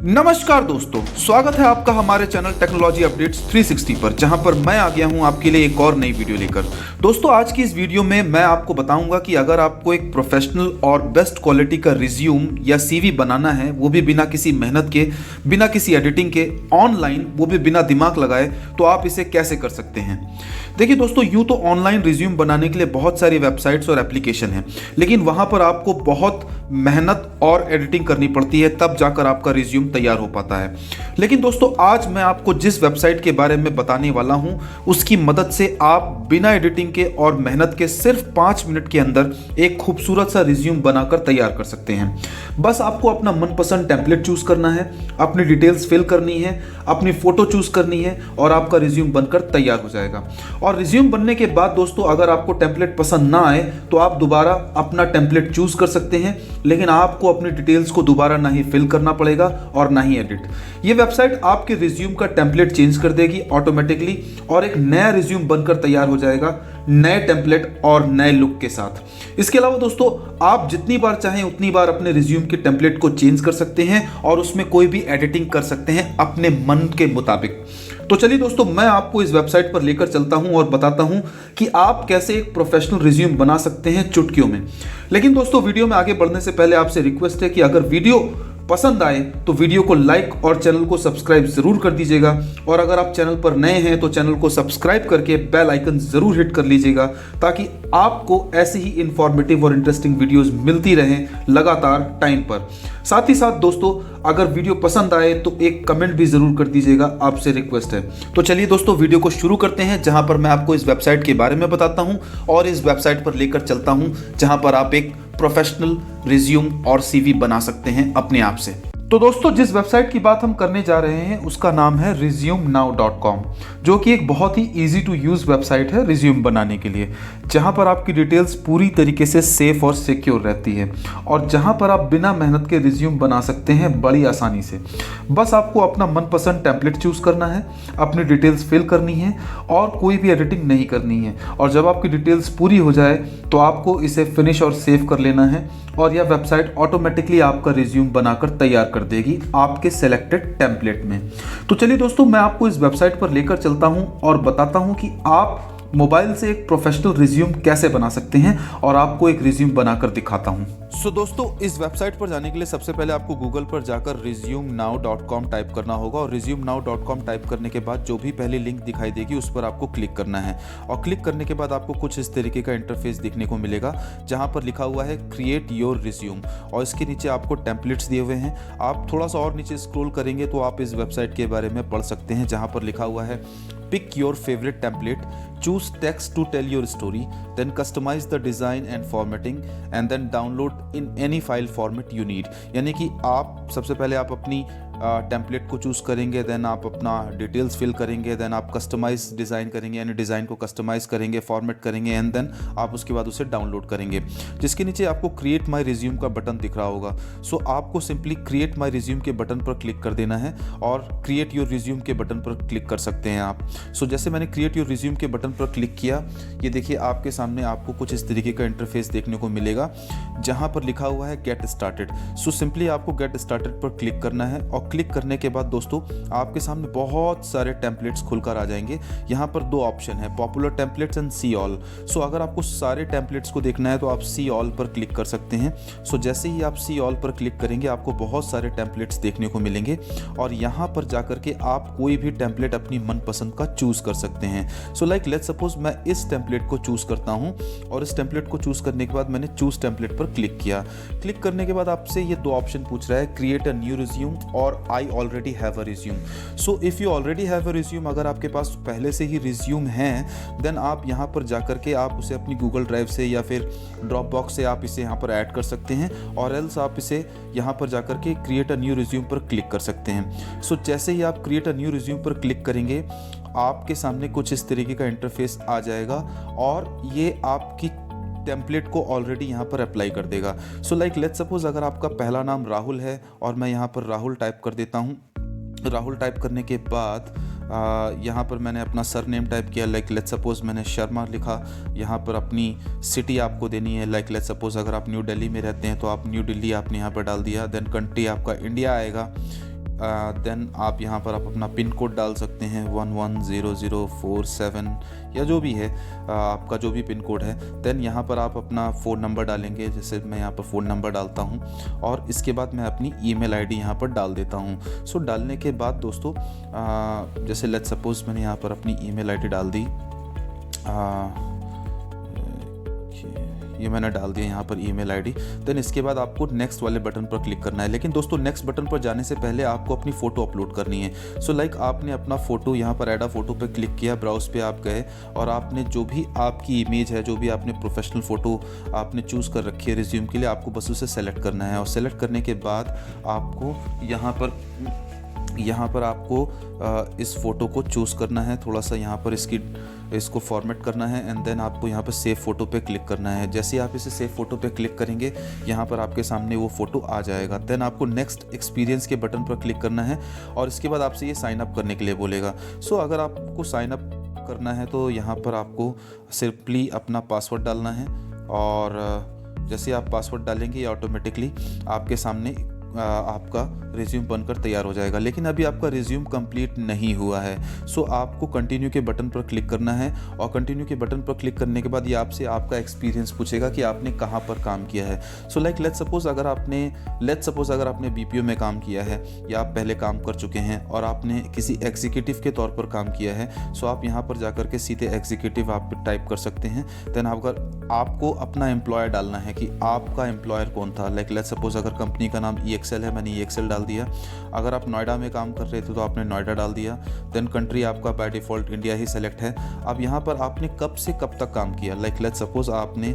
नमस्कार दोस्तों, स्वागत है आपका हमारे चैनल टेक्नोलॉजी अपडेट्स 360 पर, जहां पर मैं आ गया हूं आपके लिए एक और नई वीडियो लेकर। दोस्तों, आज की इस वीडियो में मैं आपको बताऊंगा कि अगर आपको एक प्रोफेशनल और बेस्ट क्वालिटी का रिज्यूम या सीवी बनाना है, वो भी बिना किसी मेहनत के, बिना किसी एडिटिंग के, ऑनलाइन, वो भी बिना दिमाग लगाए, तो आप इसे कैसे कर सकते हैं। देखिए दोस्तों, यूँ तो ऑनलाइन रिज्यूम बनाने के लिए बहुत सारी वेबसाइट्स और एप्लीकेशन हैं, लेकिन वहाँ पर आपको बहुत मेहनत और एडिटिंग करनी पड़ती है, तब जाकर आपका रिज्यूम तैयार हो पाता है। लेकिन दोस्तों, आज मैं आपको जिस वेबसाइट के बारे में बताने वाला हूं, उसकी मदद से आप बिना एडिटिंग के और मेहनत के सिर्फ 5 मिनट के अंदर एक खूबसूरत सा रिज्यूम बनाकर तैयार कर सकते हैं। बस आपको अपना मनपसंद टेम्पलेट चूज करना है, अपनी डिटेल्स फिल करनी है, अपनी फोटो चूज करनी है और आपका रिज्यूम बनकर तैयार हो जाएगा। और रिज्यूम बनने के बाद दोस्तों, अगर आपको टेम्पलेट पसंद ना आए तो आप दोबारा अपना टेम्पलेट चूज कर सकते हैं, लेकिन आपको अपनी डिटेल्स को दोबारा ना ही फिल करना पड़ेगा और ना ही एडिट। ये वेबसाइट आपके रिज्यूम का टेम्पलेट चेंज कर देगी ऑटोमेटिकली और एक नया रिज्यूम बनकर तैयार हो जाएगा, नए टेम्पलेट और नए लुक के साथ। इसके अलावा दोस्तों, आप जितनी बार चाहें उतनी बार अपने रिज्यूम के टेम्पलेट को चेंज कर सकते हैं और उसमें कोई भी एडिटिंग कर सकते हैं अपने मन के मुताबिक। तो चलिए दोस्तों, मैं आपको इस वेबसाइट पर लेकर चलता हूं और बताता हूं कि आप कैसे एक प्रोफेशनल रिज्यूम बना सकते हैं चुटकियों में। लेकिन दोस्तों, वीडियो में आगे बढ़ने से पहले आपसे रिक्वेस्ट है कि अगर वीडियो पसंद आए तो वीडियो को लाइक और चैनल को सब्सक्राइब जरूर कर दीजिएगा, और अगर आप चैनल पर नए हैं तो चैनल को सब्सक्राइब करके बेल आइकन जरूर हिट कर लीजिएगा, ताकि आपको ऐसी ही इंफॉर्मेटिव और इंटरेस्टिंग वीडियोस मिलती रहें लगातार टाइम पर। साथ ही साथ दोस्तों, अगर वीडियो पसंद आए तो एक कमेंट भी जरूर कर दीजिएगा, आपसे रिक्वेस्ट है। तो चलिए दोस्तों, वीडियो को शुरू करते हैं, जहां पर मैं आपको इस वेबसाइट के बारे में बताता हूं और इस वेबसाइट पर लेकर चलता हूं जहां पर आप एक प्रोफेशनल रिज्यूम और सीवी बना सकते हैं अपने आप से। तो दोस्तों, जिस वेबसाइट की बात हम करने जा रहे हैं उसका नाम है resumenowcom, जो कि एक बहुत ही इजी टू यूज़ वेबसाइट है रिज्यूम बनाने के लिए, जहां पर आपकी डिटेल्स पूरी तरीके से सेफ और सिक्योर रहती है और जहां पर आप बिना मेहनत के रिज्यूम बना सकते हैं बड़ी आसानी से। बस आपको अपना मनपसंद टेम्पलेट चूज़ करना है, अपनी डिटेल्स फिल करनी है और कोई भी एडिटिंग नहीं करनी है, और जब आपकी डिटेल्स पूरी हो जाए तो आपको इसे फिनिश और सेव कर लेना है, और यह वेबसाइट ऑटोमेटिकली आपका रिज्यूम बनाकर तैयार कर देगी आपके सेलेक्टेड टेम्पलेट में। तो चलिए दोस्तों, मैं आपको इस वेबसाइट पर लेकर चलता हूं और बताता हूं कि आप मोबाइल से एक प्रोफेशनल रिज्यूम कैसे बना सकते हैं, और आपको एक रिज्यूम बनाकर दिखाता हूं। सो दोस्तों, इस वेबसाइट पर जाने के लिए सबसे पहले आपको गूगल पर जाकर resumenowcom टाइप करना होगा, और resumenowcom टाइप करने के बाद जो भी पहली लिंक दिखाई देगी उस पर आपको क्लिक करना है, और क्लिक करने के बाद आपको कुछ इस तरीके का इंटरफेस दिखने को मिलेगा, जहां पर लिखा हुआ है क्रिएट योर रिज्यूम, और इसके नीचे आपको टेम्पलेट्स दिए हुए हैं। आप थोड़ा सा और नीचे स्क्रॉल करेंगे तो आप इस वेबसाइट के बारे में पढ़ सकते हैं, जहां पर लिखा हुआ है pick your favorite template, choose text to tell your story, then customize the design and formatting, and then download in any file format you need। यानी कि आप सबसे पहले आप अपनी टेम्पलेट को चूज़ करेंगे, देन आप अपना डिटेल्स फिल करेंगे, देन आप कस्टमाइज डिज़ाइन करेंगे, यानी डिज़ाइन को कस्टमाइज करेंगे, फॉर्मेट करेंगे, एंड देन आप उसके बाद उसे डाउनलोड करेंगे, जिसके नीचे आपको क्रिएट माई रिज्यूम का बटन दिख रहा होगा। सो आपको सिंपली क्रिएट माई रिज्यूम के बटन पर क्लिक कर देना है और क्रिएट योर रिज्यूम के बटन पर क्लिक कर सकते हैं आप। सो जैसे मैंने क्रिएट योर रिज्यूम के बटन पर क्लिक किया, ये देखिए आपके सामने आपको कुछ इस तरीके का इंटरफेस देखने को मिलेगा, जहाँ पर लिखा हुआ है गेट स्टार्टेड। सो सिंपली आपको गेट स्टार्टेड पर क्लिक करना है, और क्लिक करने के बाद दोस्तों, आपके सामने बहुत सारे टेम्पलेट्स खुलकर आ जाएंगे। यहाँ पर 2 ऑप्शन है, popular templates and see all. So अगर आपको सारे टेम्पलेट्स को देखना है तो आप सी ऑल पर क्लिक कर सकते हैं। सो जैसे ही आप सी ऑल पर क्लिक करेंगे, आपको बहुत सारे टेम्पलेट्स देखने को मिलेंगे, और यहाँ पर जाकर के आप कोई भी टेम्पलेट अपनी मनपसंद का चूज़ कर सकते हैं। सो लाइक लेट्स सपोज मैं इस टेम्पलेट को चूज़ करता हूँ, और इस टेम्पलेट को चूज़ करने के बाद मैंने चूज़ टेम्पलेट पर क्लिक किया। क्लिक करने के बाद आपसे ये 2 ऑप्शन पूछ रहा है, क्रिएट अ न्यू रिज्यूम और I already have a resume. So if you already have a resume, अगर आपके पास पहले से ही रिज्यूम है, देन आप यहाँ पर जाकर के आप उसे अपनी गूगल ड्राइव से या फिर ड्रॉप बॉक्स से आप इसे यहाँ पर ऐड कर सकते हैं, और एल्स आप इसे यहाँ पर जाकर के क्रिएट अ न्यू रिज्यूम पर क्लिक कर सकते हैं। सो जैसे ही आप क्रिएट अ न्यू रिज्यूम पर क्लिक करेंगे, आपके सामने कुछ इस तरीके का इंटरफेस आ जाएगा, और ये आपकी टेम्पलेट को ऑलरेडी यहाँ पर अप्लाई कर देगा। सो लाइक लेट्स सपोज अगर आपका पहला नाम राहुल है, और मैं यहाँ पर राहुल टाइप कर देता हूँ। राहुल टाइप करने के बाद यहाँ पर मैंने अपना सरनेम टाइप किया, लाइक लेट्स सपोज मैंने शर्मा लिखा। यहाँ पर अपनी सिटी आपको देनी है, लाइक लेट्स सपोज अगर आप न्यू दिल्ली में रहते हैं तो आप न्यू दिल्ली आपने यहाँ पर डाल दिया। देन कंट्री आपका इंडिया आएगा। देन आप यहाँ पर आप अपना पिन कोड डाल सकते हैं 110047 या जो भी है आपका जो भी पिन कोड है। देन यहाँ पर आप अपना फ़ोन नंबर डालेंगे, जैसे मैं यहाँ पर फ़ोन नंबर डालता हूँ और इसके बाद मैं अपनी ईमेल आईडी यहाँ पर डाल देता हूँ। सो डालने के बाद दोस्तों जैसे लेट्स सपोज़ मैंने यहाँ पर अपनी ईमेल आईडी डाल दी, ये मैंने डाल दिया यहाँ पर ईमेल आईडी। देन इसके बाद आपको नेक्स्ट वाले बटन पर क्लिक करना है। लेकिन दोस्तों नेक्स्ट बटन पर जाने से पहले आपको अपनी फ़ोटो अपलोड करनी है। सो लाइक आपने अपना फ़ोटो यहाँ पर ऐड अ फ़ोटो पर क्लिक किया, ब्राउज़ पे आप गए और आपने जो भी आपकी इमेज है, जो भी आपने प्रोफेशनल फ़ोटो आपने चूज़ कर रखी है रिज्यूम के लिए, आपको बस उसे सेलेक्ट करना है। और सेलेक्ट करने के बाद आपको यहाँ पर आपको इस फ़ोटो को चूज़ करना है, थोड़ा सा यहाँ पर इसको फॉर्मेट करना है एंड देन आपको यहाँ पर सेव फ़ोटो पे क्लिक करना है। जैसे ही आप इसे सेव फ़ोटो पे क्लिक करेंगे यहाँ पर आपके सामने वो फ़ोटो आ जाएगा। देन आपको नेक्स्ट एक्सपीरियंस के बटन पर क्लिक करना है और इसके बाद आपसे ये साइन अप करने के लिए बोलेगा। सो अगर आपको साइन अप करना है तो यहाँ पर आपको सिंपली अपना पासवर्ड डालना है और जैसे आप पासवर्ड डालेंगे ये ऑटोमेटिकली आपके सामने आपका रिज्यूम बनकर तैयार हो जाएगा। लेकिन अभी आपका रिज्यूम कंप्लीट नहीं हुआ है। सो आपको कंटिन्यू के बटन पर क्लिक करना है और कंटिन्यू के बटन पर क्लिक करने के बाद ये आपसे आपका एक्सपीरियंस पूछेगा कि आपने कहाँ पर काम किया है। सो लाइक लेट्स सपोज़ अगर आपने बीपीओ में काम किया है या आप पहले काम कर चुके हैं और आपने किसी एग्जीक्यूटिव के तौर पर काम किया है, सो आप यहाँ पर जाकर के सीधे एग्जीक्यूटिव आप टाइप कर सकते हैं। देन अगर आपको अपना एम्प्लॉयर डालना है कि आपका एम्प्लॉयर कौन था। लाइक लेट्स सपोज़ अगर कंपनी का नाम EXL है, मैंने EXL डाल दिया। अगर आप नोएडा में काम कर रहे थे तो आपने नोएडा डाल दिया। देन कंट्री आपका by default India he select है। अब यहाँ पर आपने कब से कब तक काम किया। लाइक लेट्स सपोज़ आपने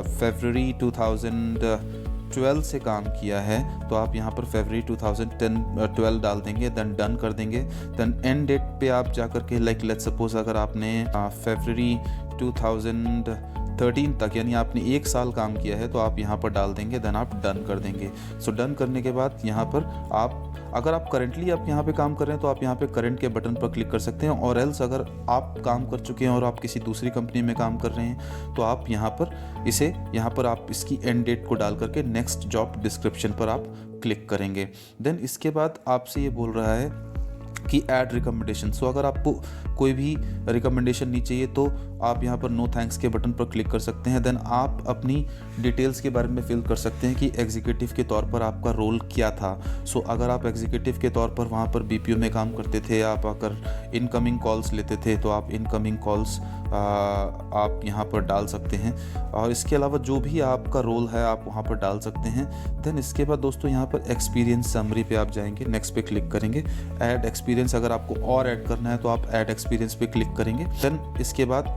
फरवरी 2012 से काम किया है तो आप यहाँ पर फरवरी 2012 डाल देंगे। देन डन कर देंगे। देन एंड डेट पे आप जा कर के लाइक लेट्स सपोज़ अगर आपने फरवरी 2013 तक यानी आपने 1 साल काम किया है तो आप यहाँ पर डाल देंगे। देन आप डन कर देंगे। सो डन करने के बाद यहाँ पर अगर आप करेंटली आप यहाँ पे काम कर रहे हैं तो आप यहाँ पे करंट के बटन पर क्लिक कर सकते हैं। और एल्स अगर आप काम कर चुके हैं और आप किसी दूसरी कंपनी में काम कर रहे हैं तो आप यहाँ पर आप इसकी एंड डेट को डाल करके नेक्स्ट जॉब डिस्क्रिप्शन पर आप क्लिक करेंगे। देन इसके बाद आपसे ये बोल रहा है कि ऐड रिकमेंडेशन। सो अगर आपको कोई भी रिकमेंडेशन नहीं चाहिए तो आप यहाँ पर नो थैंक्स के बटन पर क्लिक कर सकते हैं। देन आप अपनी डिटेल्स के बारे में फिल कर सकते हैं कि एग्जीक्यूटिव के तौर पर आपका रोल क्या था। सो अगर आप एग्जीक्यूटिव के तौर पर वहाँ पर बीपीओ में काम करते थे, आप अगर इनकमिंग कॉल्स लेते थे तो आप इनकमिंग कॉल्स आप यहाँ पर डाल सकते हैं। और इसके अलावा जो भी आपका रोल है आप वहाँ पर डाल सकते हैं। देन इसके बाद दोस्तों यहाँ पर एक्सपीरियंस समरी पे आप जाएंगे, नेक्स्ट पे क्लिक करेंगे। ऐड एक्सपीरियंस अगर आपको और ऐड करना है तो आप ऐड एक्सपीरियंस पे क्लिक करेंगे। देन इसके बाद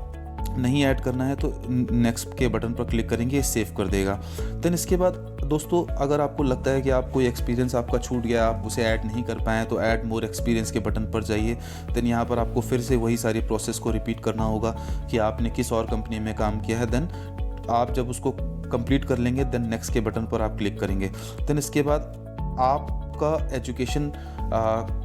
नहीं ऐड करना है तो नेक्स्ट के बटन पर क्लिक करेंगे, सेव कर देगा। देन इसके बाद दोस्तों अगर आपको लगता है कि आपको एक्सपीरियंस आपका छूट गया, आप उसे ऐड नहीं कर पाए तो ऐड मोर एक्सपीरियंस के बटन पर जाइए। देन यहाँ पर आपको फिर से वही सारी प्रोसेस को रिपीट करना होगा कि आपने किस और कंपनी में काम किया है। देन आप जब उसको कंप्लीट कर लेंगे देन नेक्स्ट के बटन पर आप क्लिक करेंगे। देन इसके बाद आपका एजुकेशन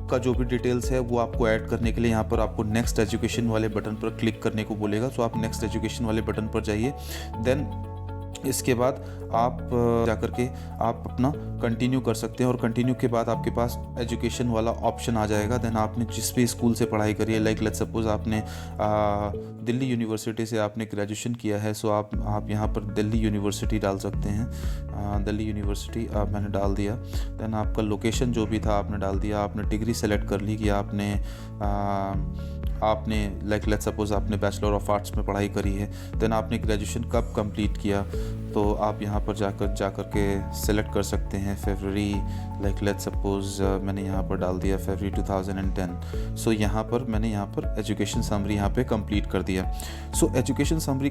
का जो भी डिटेल्स है वो आपको ऐड करने के लिए यहाँ पर आपको नेक्स्ट एजुकेशन वाले बटन पर क्लिक करने को बोलेगा। सो आप नेक्स्ट एजुकेशन वाले बटन पर जाइए। देन इसके बाद आप जाकर के आप अपना कंटिन्यू कर सकते हैं और कंटिन्यू के बाद आपके पास एजुकेशन वाला ऑप्शन आ जाएगा। देन आपने जिस भी स्कूल से पढ़ाई करी है, लाइक लेट्स सपोज आपने दिल्ली यूनिवर्सिटी से आपने ग्रेजुएशन किया है, सो आप यहाँ पर दिल्ली यूनिवर्सिटी डाल सकते हैं। दिल्ली यूनिवर्सिटी मैंने डाल दिया। देन आपका लोकेशन जो भी था आपने डाल दिया। आपने डिग्री सेलेक्ट कर ली कि आपने लाइक लेट्स सपोज आपने बैचलर ऑफ आर्ट्स में पढ़ाई करी है। देन आपने ग्रेजुएशन कब कंप्लीट किया तो आप यहाँ पर जाकर के सिलेक्ट कर सकते हैं फरवरी, लाइक लेट्स सपोज मैंने यहाँ पर डाल दिया फरवरी 2010। सो यहाँ पर मैंने यहाँ पर एजुकेशन समरी यहाँ पे कंप्लीट कर दिया। सो एजुकेशन समरी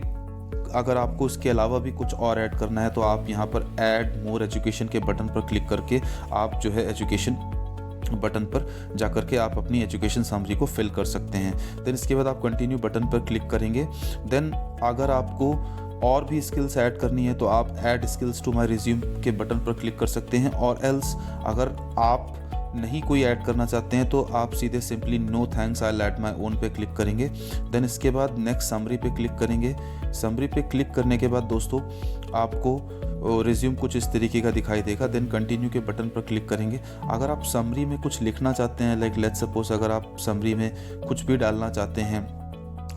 अगर आपको इसके अलावा भी कुछ और ऐड करना है तो आप यहाँ पर ऐड मोर एजुकेशन के बटन पर क्लिक करके आप जो है एजुकेशन बटन पर जाकर के आप अपनी एजुकेशन समरी को फिल कर सकते हैं। देन इसके बाद आप कंटिन्यू बटन पर क्लिक करेंगे। देन अगर आपको और भी स्किल्स ऐड करनी है तो आप add skills to my resume के बटन पर क्लिक कर सकते हैं। और एल्स अगर आप नहीं कोई ऐड करना चाहते हैं तो आप सीधे simply no thanks I will add my own पे क्लिक करेंगे। देन इसके बाद नेक्स्ट समरी पे क्लिक करेंगे। समरी पे क्लिक करने के बाद दोस्तों आपको रिज्यूम कुछ इस तरीके का दिखाई देगा। देन कंटिन्यू के बटन पर क्लिक करेंगे। अगर आप समरी में कुछ लिखना चाहते हैं, लाइक लेट्स सपोज अगर आप समरी में कुछ भी डालना चाहते हैं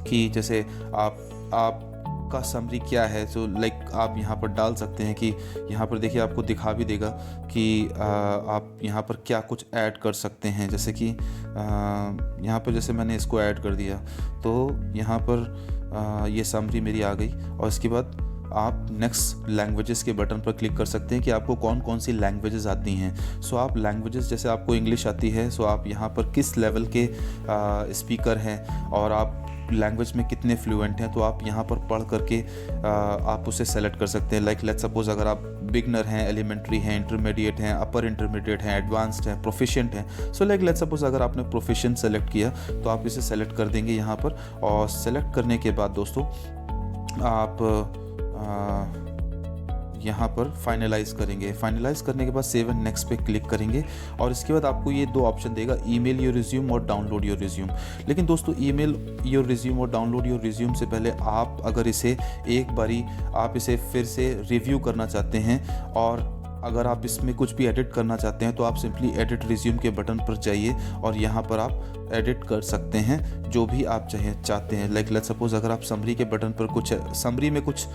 कि जैसे आपका समरी क्या है, तो लाइक आप यहाँ पर डाल सकते हैं कि यहाँ पर देखिए आपको दिखा भी देगा कि आप यहाँ पर क्या कुछ ऐड कर सकते हैं। जैसे कि यहाँ पर जैसे मैंने इसको ऐड कर दिया तो यहाँ पर ये समरी मेरी आ गई। और इसके बाद आप नेक्स्ट लैंग्वेजेस के बटन पर क्लिक कर सकते हैं कि आपको कौन कौन सी लैंग्वेजेस आती हैं। सो आप लैंग्वेजेस, जैसे आपको इंग्लिश आती है, सो आप यहाँ पर किस लेवल के स्पीकर हैं और आप लैंग्वेज में कितने फ्लुएंट हैं, तो आप यहाँ पर पढ़ करके आप उसे सेलेक्ट कर सकते हैं। लाइक लेट्स सपोज अगर आप बिगनर हैं, एलिमेंट्री हैं, इंटरमीडिएट हैं, अपर इंटरमीडिएट हैं, एडवांस्ड हैं, प्रोफिशिएंट हैं। सो लाइक लेट्स सपोज अगर आपने प्रोफिशिएंट सेलेक्ट किया तो आप इसे सेलेक्ट कर देंगे यहाँ पर। और सेलेक्ट करने के बाद दोस्तों आप यहाँ पर फाइनलाइज करेंगे। फाइनलाइज करने के बाद सेव एंड नेक्स्ट पे क्लिक करेंगे और इसके बाद आपको ये दो ऑप्शन देगा, ईमेल योर रिज्यूम और डाउनलोड योर रिज्यूम। लेकिन दोस्तों ईमेल योर रिज्यूम और डाउनलोड योर रिज्यूम से पहले आप अगर इसे एक बारी आप इसे फिर से रिव्यू करना चाहते हैं और अगर आप इसमें कुछ भी एडिट करना चाहते हैं तो आप सिंपली एडिट रिज्यूम के बटन पर जाइए और यहाँ पर आप एडिट कर सकते हैं जो भी आप चाहते हैं। लाइक लेट्स सपोज अगर आप समरी के बटन पर कुछ समरी में कुछ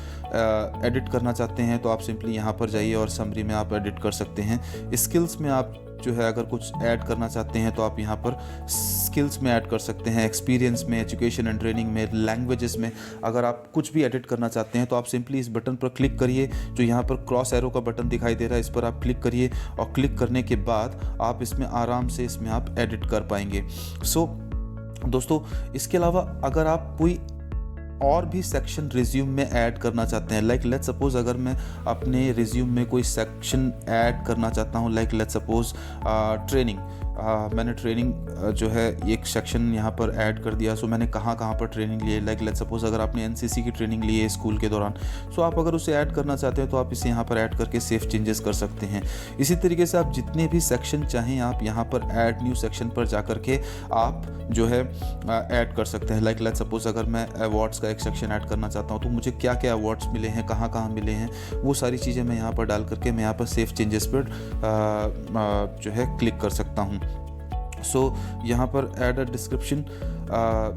एडिट करना चाहते हैं तो आप सिंपली यहाँ पर जाइए और समरी में आप एडिट कर सकते हैं। स्किल्स में आप जो है अगर कुछ ऐड करना चाहते हैं तो आप यहाँ पर स्किल्स में ऐड कर सकते हैं, एक्सपीरियंस में, एजुकेशन एंड ट्रेनिंग में, लैंग्वेजेस में। अगर आप कुछ भी एडिट करना चाहते हैं तो आप सिंपली इस बटन पर क्लिक करिए, जो यहाँ पर क्रॉस एरो का बटन दिखाई दे रहा है, इस पर आप क्लिक करिए और क्लिक करने के बाद आप इसमें आराम से इसमें आप एडिट कर पाएंगे। सो दोस्तों इसके अलावा अगर आप कोई और भी सेक्शन रिज्यूम में ऐड करना चाहते हैं, लाइक लेट्स सपोज अगर मैं अपने रिज्यूम में कोई सेक्शन ऐड करना चाहता हूँ, लाइक लेट्स सपोज ट्रेनिंग, मैंने ट्रेनिंग जो है एक सेक्शन यहाँ पर ऐड कर दिया। सो मैंने कहाँ कहाँ पर ट्रेनिंग ली है, लाइक लेट्स सपोज अगर आपने एनसीसी की ट्रेनिंग ली है स्कूल के दौरान, सो आप अगर उसे ऐड करना चाहते हैं तो आप इसे यहाँ पर ऐड करके सेव चेंजेस कर सकते हैं। इसी तरीके से आप जितने भी सेक्शन चाहें आप यहाँ पर ऐड न्यू सेक्शन पर जा करके आप जो है ऐड कर सकते हैं। लाइक लेट्स सपोज अगर मैं अवार्ड्स का एक सेक्शन ऐड करना चाहता हूँ तो मुझे क्या क्या अवार्ड्स मिले हैं, कहाँ कहाँ मिले हैं, वो सारी चीज़ें मैं यहाँ पर डाल करके मैं यहाँ पर सेव चेंजेस पर जो है क्लिक कर सकता हूँ। सो यहाँ पर ऐड अ डिस्क्रिप्शन,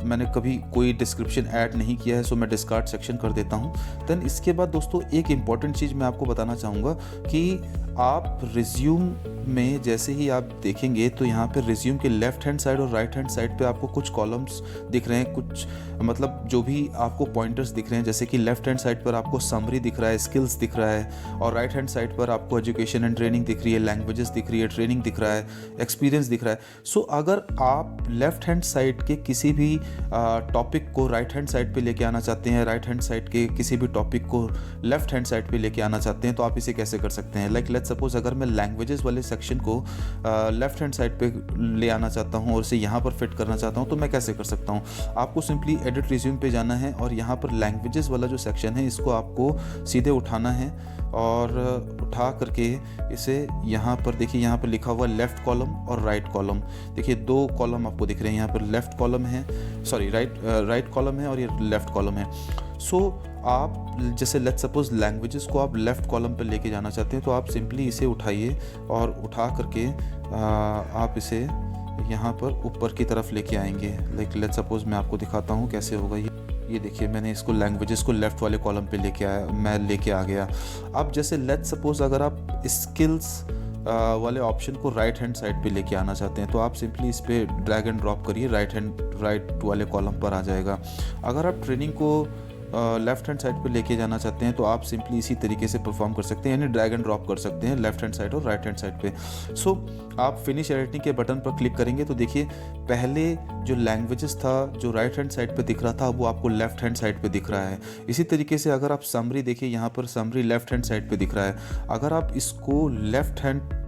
मैंने कभी कोई डिस्क्रिप्शन ऐड नहीं किया है, सो मैं डिस्कार्ड सेक्शन कर देता हूँ। देन इसके बाद दोस्तों एक इम्पॉर्टेंट चीज़ मैं आपको बताना चाहूँगा कि आप रिज्यूम में जैसे ही आप देखेंगे तो यहाँ पे रिज्यूम के लेफ्ट हैंड साइड और राइट हैंड साइड पे आपको कुछ कॉलम्स दिख रहे हैं, कुछ मतलब जो भी आपको पॉइंटर्स दिख रहे हैं। जैसे कि लेफ्ट हैंड साइड पर आपको समरी दिख रहा है, स्किल्स दिख रहा है, और राइट हैंड साइड पर आपको एजुकेशन एंड ट्रेनिंग दिख रही है, लैंग्वेजेस दिख रही है, ट्रेनिंग दिख रहा है, एक्सपीरियंस दिख रहा है। सो अगर आप लेफ्ट हैंड साइड के किसी भी टॉपिक को राइट हैंड साइड पे लेके आना चाहते हैं, राइट हैंड साइड के किसी भी टॉपिक को लेफ्ट हैंड साइड पे लेके आना चाहते हैं तो आप इसे कैसे कर सकते हैं। लाइक लेट्स सपोज अगर मैं लैंग्वेजेस वाले सेक्शन को लेफ्ट हैंड साइड पे ले आना चाहता हूं और इसे यहाँ पर फिट करना चाहता हूं तो मैं कैसे कर सकता हूं। आपको सिंपली एडिट रिज्यूम पे जाना है और यहाँ पर लैंग्वेजेस वाला जो सेक्शन है इसको आपको सीधे उठाना है और उठा करके इसे यहाँ पर देखिए, यहाँ पर लिखा हुआ लेफ़्ट कॉलम और राइट कॉलम। देखिए दो कॉलम आपको दिख रहे हैं, यहाँ पर लेफ़्ट कॉलम है, सॉरी राइट कॉलम है और ये लेफ़्ट कॉलम है। सो आप जैसे लेट्स सपोज लैंग्वेजेस को आप लेफ़्ट कॉलम पर लेके जाना चाहते हैं तो आप सिंपली इसे उठाइए और उठा करके आप इसे यहाँ पर ऊपर की तरफ लेके आएंगे। लाइक लेट्स सपोज मैं आपको दिखाता हूँ कैसे होगा ये देखिए मैंने इसको लैंग्वेजेस को लेफ़्ट वाले कॉलम पे लेके आ गया। अब जैसे लेट्स सपोज अगर आप स्किल्स वाले ऑप्शन को राइट हैंड साइड पे लेके आना चाहते हैं तो आप सिंपली इस पे ड्रैग एंड ड्रॉप करिए, राइट वाले कॉलम पर आ जाएगा। अगर आप ट्रेनिंग को लेफ्ट हैंड साइड पे लेके जाना चाहते हैं तो आप सिंपली इसी तरीके से परफॉर्म कर सकते हैं, यानी ड्रैग एंड ड्रॉप कर सकते हैं लेफ्ट हैंड साइड और राइट हैंड साइड पे। सो आप फिनिश एडिटिंग के बटन पर क्लिक करेंगे तो देखिए पहले जो लैंग्वेजेस था जो राइट हैंड साइड पे दिख रहा था वो आपको लेफ्ट हैंड साइड पे दिख रहा है। इसी तरीके से अगर आप समरी देखिए, यहाँ पर समरी लेफ्ट हैंड साइड पे दिख रहा है। अगर आप इसको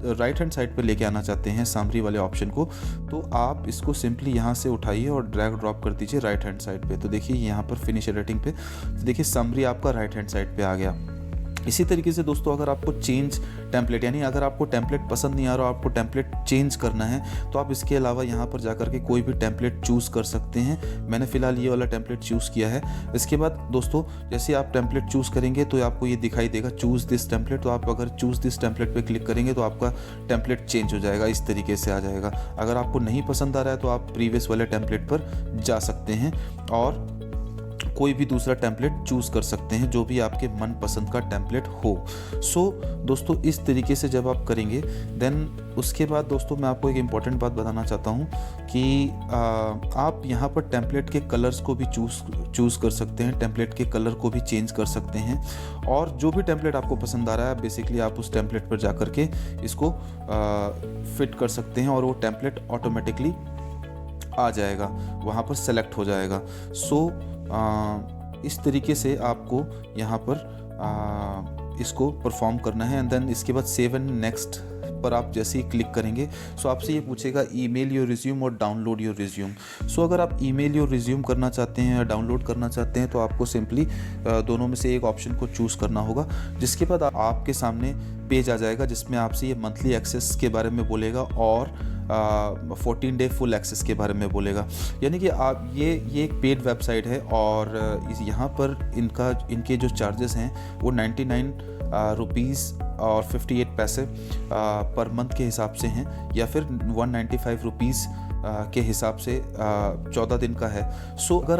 राइट हैंड साइड पे लेके आना चाहते हैं समरी वाले ऑप्शन को तो आप इसको सिंपली यहाँ से उठाइए और ड्रैग ड्रॉप कर दीजिए राइट हैंड साइड पे। तो देखिए यहाँ पर फिनिश एडिटिंग पे तो देखिए समरी आपका राइट हैंड साइड पे आ गया। इसी तरीके से दोस्तों अगर आपको चेंज टेम्पलेट, यानी अगर आपको टेम्पलेट पसंद नहीं आ रहा, आपको टेम्पलेट चेंज करना है, तो आप इसके अलावा यहाँ पर जाकर के कोई भी टेम्पलेट चूज़ कर सकते हैं। मैंने फ़िलहाल ये वाला टेम्पलेट चूज़ किया है। इसके बाद दोस्तों जैसे आप टेम्पलेट चूज़ करेंगे तो आपको ये दिखाई देगा चूज़ दिस टेम्पलेट। तो आप अगर चूज़ दिस टेम्पलेट पर क्लिक करेंगे तो आपका टेम्पलेट चेंज हो जाएगा, इस तरीके से आ जाएगा। अगर आपको नहीं पसंद आ रहा है तो आप प्रीवियस वाले टेम्पलेट पर जा सकते हैं और कोई भी दूसरा टेम्पलेट चूज़ कर सकते हैं जो भी आपके मनपसंद का टेम्पलेट हो। सो दोस्तों इस तरीके से जब आप करेंगे देन उसके बाद दोस्तों मैं आपको एक इम्पॉर्टेंट बात बताना चाहता हूँ कि आप यहाँ पर टेम्पलेट के कलर्स को भी चूज़ कर सकते हैं, टेम्पलेट के कलर को भी चेंज कर सकते हैं। और जो भी टेम्पलेट आपको पसंद आ रहा है बेसिकली आप उस टेम्पलेट पर जा कर के इसको फिट कर सकते हैं और वो टेम्पलेट ऑटोमेटिकली आ जाएगा, वहाँ पर सेलेक्ट हो जाएगा। सो इस तरीके से आपको यहाँ पर इसको परफॉर्म करना है। एंड देन इसके बाद सेव एंड नेक्स्ट पर आप जैसे ही क्लिक करेंगे सो आपसे ये पूछेगा ईमेल योर रिज्यूम और डाउनलोड योर रिज्यूम। सो अगर आप ईमेल योर रिज्यूम करना चाहते हैं या डाउनलोड करना चाहते हैं तो आपको सिंपली दोनों में से एक ऑप्शन को चूज़ करना होगा। जिसके बाद आपके सामने पेज आ जाएगा जिसमें आपसे ये मंथली एक्सेस के बारे में बोलेगा और 14 डे फुल एक्सेस के बारे में बोलेगा। यानी कि आप ये एक पेड वेबसाइट है और यहाँ पर इनके जो चार्जेस हैं वो 99 रुपीज़ और 58 पैसे पर मंथ के हिसाब से हैं, या फिर 195 रुपीज़ के हिसाब से 14 दिन का है। सो अगर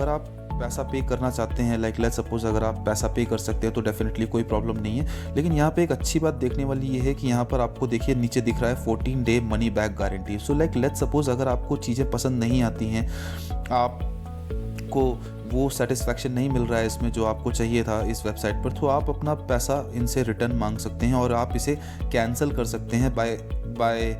आप पैसा पे करना चाहते हैं, लाइक लेट्स सपोज अगर आप पैसा पे कर सकते हैं तो डेफिनेटली कोई प्रॉब्लम नहीं है। लेकिन यहाँ पे एक अच्छी बात देखने वाली ये है कि यहाँ पर आपको देखिए नीचे दिख रहा है 14 day money back guarantee. So like let's suppose अगर आपको चीज़ें पसंद नहीं आती हैं, आपको वो सेटिस्फैक्शन नहीं मिल रहा है इसमें जो आपको चाहिए था इस वेबसाइट पर, तो आप अपना पैसा इनसे रिटर्न मांग सकते हैं और आप इसे कैंसिल कर सकते हैं बाय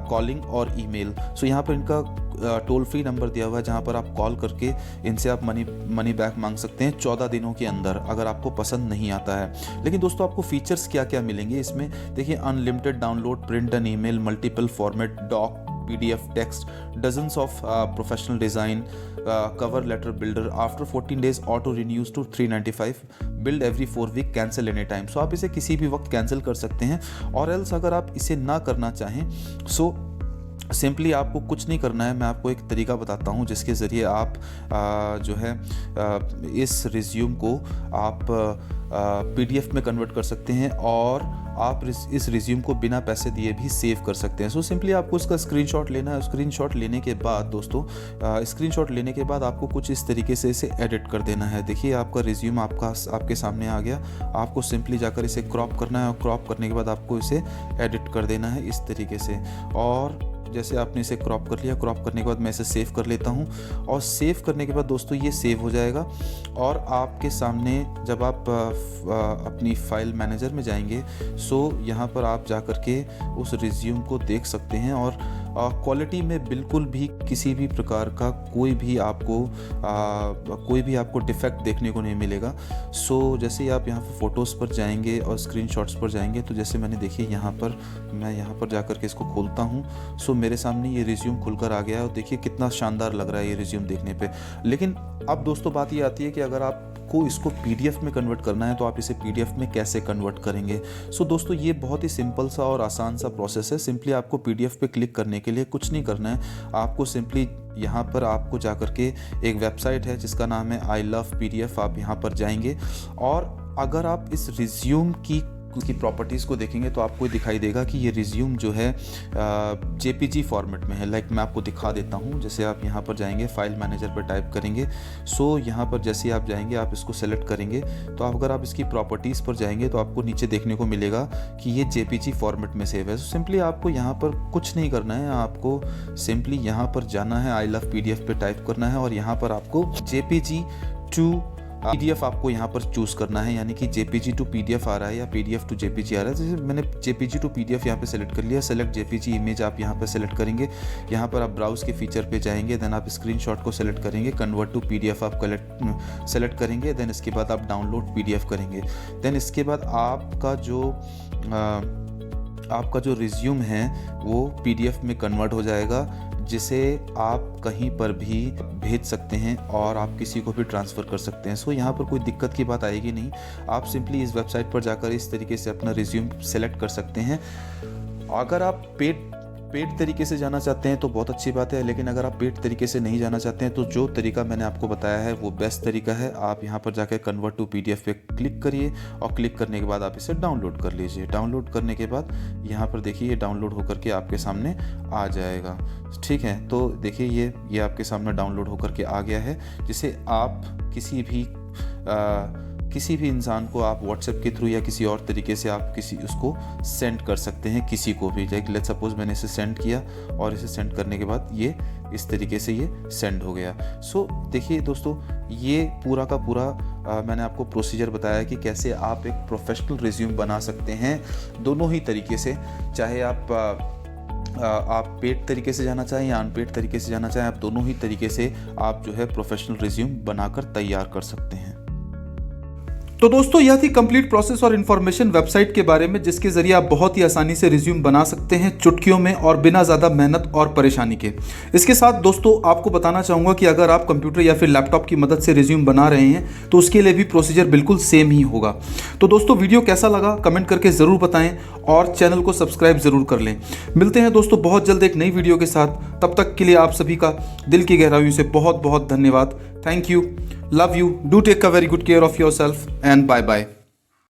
कॉलिंग और ईमेल। सो यहाँ पर इनका टोल फ्री नंबर दिया हुआ है जहाँ पर आप कॉल करके इनसे आप मनी बैक मांग सकते हैं 14 दिनों के अंदर अगर आपको पसंद नहीं आता है। लेकिन दोस्तों आपको फीचर्स क्या क्या मिलेंगे इसमें, देखिए unlimited download, print and email, multiple format, doc, PDF, text, dozens of professional design, cover letter builder, after 14 days auto renews to 395, build every 4 week, cancel any time। सो आप इसे किसी भी वक्त कैंसिल कर सकते हैं। और एल्स अगर आप इसे ना करना चाहें सो सिंपली आपको कुछ नहीं करना है। मैं आपको एक तरीका बताता हूँ जिसके ज़रिए आप जो है इस रिज्यूम को आप PDF में कन्वर्ट कर सकते हैं और आप इस रिज्यूम को बिना पैसे दिए भी सेव कर सकते हैं। सो सिंपली आपको इसका स्क्रीनशॉट लेना है। स्क्रीनशॉट लेने के बाद दोस्तों स्क्रीनशॉट लेने के बाद आपको कुछ इस तरीके से इसे एडिट कर देना है। देखिए आपका रिज्यूम आपके सामने आ गया। आपको सिंपली जाकर इसे क्रॉप करना है और क्रॉप करने के बाद आपको इसे एडिट कर देना है इस तरीके से। और जैसे आपने इसे क्रॉप कर लिया, क्रॉप करने के बाद मैं इसे सेव कर लेता हूँ और सेव करने के बाद दोस्तों ये सेव हो जाएगा और आपके सामने जब आप अपनी फाइल मैनेजर में जाएंगे सो यहाँ पर आप जा कर के उस रिज्यूम को देख सकते हैं और क्वालिटी में बिल्कुल भी किसी भी प्रकार का कोई भी आपको डिफेक्ट देखने को नहीं मिलेगा। सो जैसे ही आप यहाँ पर फ़ोटोज़ पर जाएंगे और स्क्रीनशॉट्स पर जाएंगे तो जैसे मैंने देखिए मैं यहाँ पर जाकर के इसको खोलता हूँ। सो मेरे सामने ये रिज्यूम खुलकर आ गया है और देखिए कितना शानदार लग रहा है ये रिज्यूम देखने पे। लेकिन अब दोस्तों बात ये आती है कि अगर आपको इसको PDF में कन्वर्ट करना है तो आप इसे PDF में कैसे कन्वर्ट करेंगे। सो दोस्तों ये बहुत ही सिंपल सा और आसान सा प्रोसेस है। सिंपली आपको PDF पे क्लिक करने के लिए कुछ नहीं करना है। आपको सिंपली यहाँ पर आपको जाकर के एक वेबसाइट है जिसका नाम है I Love PDF, आप यहाँ पर जाएंगे और अगर आप इस रिज्यूम की प्रॉपर्टीज़ को देखेंगे तो आपको दिखाई देगा कि ये रिज्यूम जो है JPG फॉर्मेट में है। लाइक मैं आपको दिखा देता हूँ। जैसे आप यहाँ पर जाएंगे, फाइल मैनेजर पर टाइप करेंगे। सो यहाँ पर जैसे आप जाएंगे आप इसको सेलेक्ट करेंगे तो अगर आप इसकी प्रॉपर्टीज़ पर जाएंगे तो आपको नीचे देखने को मिलेगा कि ये JPG फॉर्मेट में सेव है। सो सिंपली आपको यहाँ पर कुछ नहीं करना है, आपको सिंपली यहाँ पर जाना है, I Love PDF पे टाइप करना है और यहाँ पर आपको JPG to PDF आपको यहाँ पर चूज़ करना है। यानी कि JPG to PDF आ रहा है या PDF to JPG आ रहा है। जैसे मैंने JPG to PDF यहाँ पे सेलेक्ट कर लिया। सेलेक्ट JPG इमेज आप यहाँ पे सेलेक्ट करेंगे। यहाँ पर आप ब्राउज़ के फीचर पे जाएंगे, देन आप स्क्रीनशॉट को सेलेक्ट करेंगे, कन्वर्ट टू PDF आप सेलेक्ट करेंगे, देन इसके बाद आप डाउनलोड PDF करेंगे। देन इसके बाद आपका जो आपका जो रिज्यूम है वो पीडीएफ में कन्वर्ट हो जाएगा, जिसे आप कहीं पर भी भेज सकते हैं और आप किसी को भी ट्रांसफ़र कर सकते हैं। सो यहाँ पर कोई दिक्कत की बात आएगी नहीं। आप सिंपली इस वेबसाइट पर जाकर इस तरीके से अपना रिज्यूम सेलेक्ट कर सकते हैं। अगर आप पेड तरीके से जाना चाहते हैं तो बहुत अच्छी बात है, लेकिन अगर आप पेड तरीके से नहीं जाना चाहते हैं तो जो तरीका मैंने आपको बताया है वो बेस्ट तरीका है। आप यहाँ पर जाकर कन्वर्ट टू पीडीएफ पे क्लिक करिए और क्लिक करने के बाद आप इसे डाउनलोड कर लीजिए। डाउनलोड करने के बाद यहाँ पर देखिए ये डाउनलोड होकर के आपके सामने आ जाएगा। ठीक है, तो देखिए ये आपके सामने डाउनलोड होकर के आ गया है, जिसे आप किसी भी इंसान को आप व्हाट्सएप के थ्रू या किसी और तरीके से आप उसको सेंड कर सकते हैं, किसी को भी। लाइक लेट्स सपोज मैंने इसे सेंड किया और इसे सेंड करने के बाद ये इस तरीके से ये सेंड हो गया। सो देखिए दोस्तों, ये पूरा का पूरा मैंने आपको प्रोसीजर बताया कि कैसे आप एक प्रोफेशनल रिज्यूम बना सकते हैं दोनों ही तरीके से। चाहे आप पेड तरीके से जाना चाहें या अनपेड तरीके से जाना चाहें, आप दोनों ही तरीके से आप जो है प्रोफेशनल रिज्यूम बनाकर तैयार कर सकते हैं। तो दोस्तों, यह थी कंप्लीट प्रोसेस और इन्फॉर्मेशन वेबसाइट के बारे में, जिसके जरिए आप बहुत ही आसानी से रिज्यूम बना सकते हैं चुटकियों में और बिना ज़्यादा मेहनत और परेशानी के। इसके साथ दोस्तों आपको बताना चाहूँगा कि अगर आप कंप्यूटर या फिर लैपटॉप की मदद से रिज्यूम बना रहे हैं तो उसके लिए भी प्रोसीजर बिल्कुल सेम ही होगा। तो दोस्तों, वीडियो कैसा लगा कमेंट करके ज़रूर बताएं और चैनल को सब्सक्राइब ज़रूर कर लें। मिलते हैं दोस्तों बहुत जल्द एक नई वीडियो के साथ। तब तक के लिए आप सभी का दिल की गहराइयों से बहुत बहुत धन्यवाद। Thank you. Love you. Do take a very good care of yourself and bye bye.